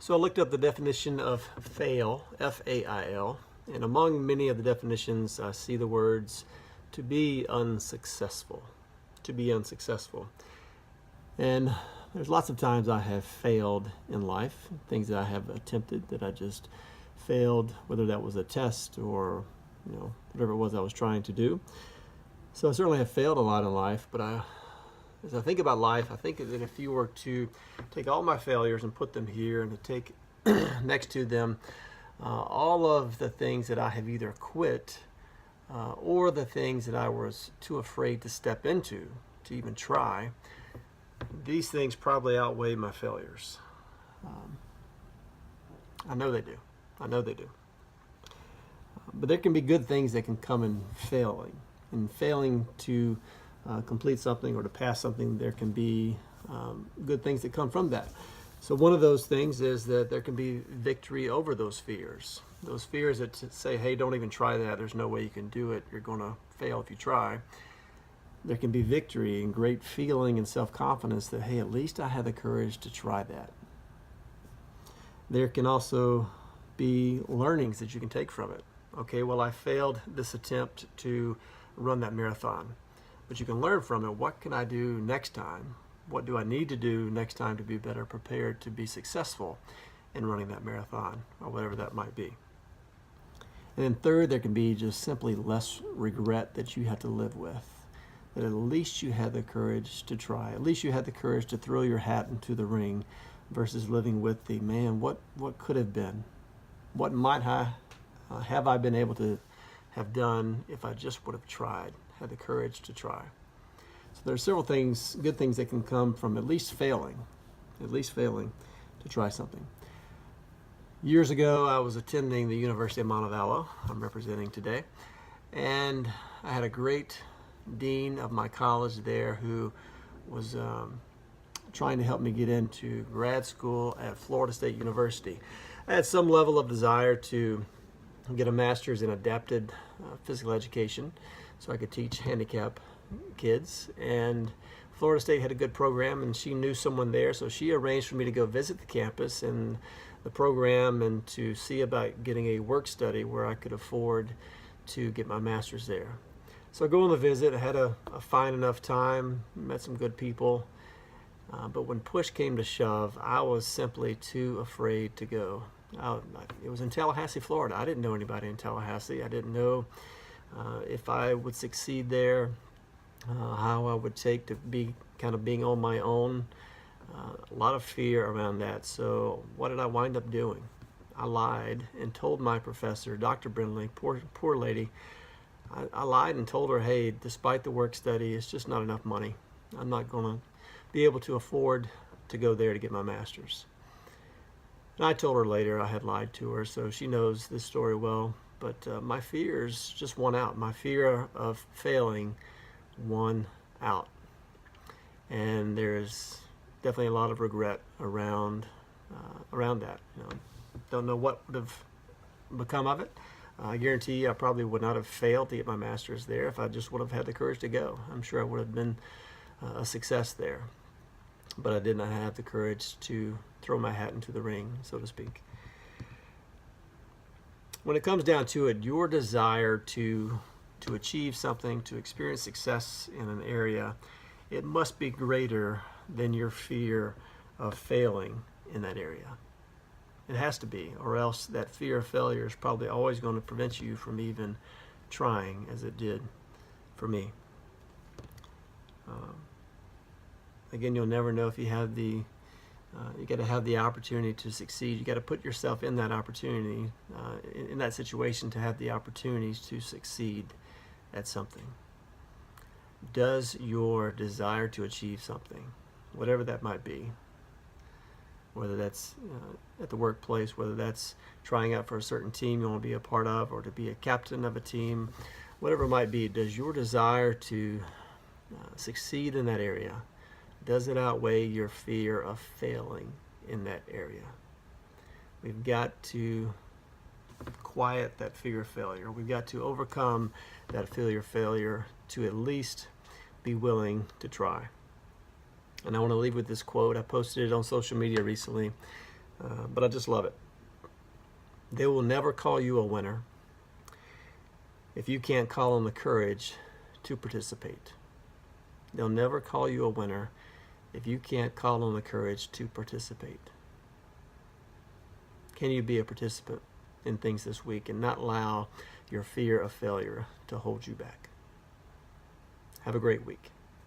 So I looked up the definition of fail, F-A-I-L, and among many of the definitions I see the words to be unsuccessful, to be unsuccessful. And there's lots of times I have failed in life, things that I have attempted that I just failed, whether that was a test or whatever it was I was trying to do. So I certainly have failed a lot in life, but as I think about life, I think that if you were to take all my failures and put them here and to take next to them all of the things that I have either quit or the things that I was too afraid to step into, to even try, these things probably outweigh my failures. I know they do. I know they do. But there can be good things that can come in failing to complete something or to pass something. There can be good things that come from that. So one of those things is that there can be victory over those fears that say, hey, don't even try that, there's no way you can do it, you're going to fail if you try. There can be victory and great feeling and self-confidence that, hey, at least I had the courage to try that. There can also be learnings that you can take from it. Okay, well, I failed this attempt to run that marathon, but you can learn from it. What can I do next time? What do I need to do next time to be better prepared to be successful in running that marathon or whatever that might be? And then third, there can be just simply less regret that you have to live with. That at least you had the courage to try. At least you had the courage to throw your hat into the ring versus living with the, man, what could have been? What might have I been able to have done if I just would have tried, had the courage to try? So there are several things, good things that can come from at least failing to try something. Years ago, I was attending the University of Montevallo, I'm representing today, and I had a great dean of my college there who was trying to help me get into grad school at Florida State University. I had some level of desire to get a master's in adapted physical education so I could teach handicap kids, and Florida State had a good program and she knew someone there, so she arranged for me to go visit the campus and the program and to see about getting a work study where I could afford to get my master's there. So I go on the visit. I had a fine enough time, met some good people, but when push came to shove, I was simply too afraid to go. It was in Tallahassee, Florida. I didn't know anybody in Tallahassee. I didn't know if I would succeed there, how I would take to be kind of being on my own. A lot of fear around that. So what did I wind up doing? I lied and told my professor, Dr. Brindley, poor lady, I lied and told her, hey, despite the work study, it's just not enough money. I'm not going to be able to afford to go there to get my master's. And I told her later I had lied to her, so she knows this story well. But my fears just won out. My fear of failing won out. And there's definitely a lot of regret around that. Don't know what would have become of it. I guarantee you I probably would not have failed to get my master's there if I just would have had the courage to go. I'm sure I would have been a success there. But I did not have the courage to throw my hat into the ring, so to speak. When it comes down to it, your desire to achieve something, to experience success in an area, it must be greater than your fear of failing in that area. It has to be, or else that fear of failure is probably always going to prevent you from even trying, as it did for me. Again, you'll never know if you have you got to have the opportunity to succeed. You got to put yourself in that opportunity, in that situation, to have the opportunities to succeed at something. Does your desire to achieve something, whatever that might be, whether that's at the workplace, whether that's trying out for a certain team you want to be a part of, or to be a captain of a team, whatever it might be, does your desire to succeed in that area, does it outweigh your fear of failing in that area? We've got to quiet that fear of failure. We've got to overcome that fear of failure to at least be willing to try. And I want to leave with this quote. I posted it on social media recently. But I just love it. They will never call you a winner if you can't call on the courage to participate. They'll never call you a winner if you can't call on the courage to participate. Can you be a participant in things this week and not allow your fear of failure to hold you back? Have a great week.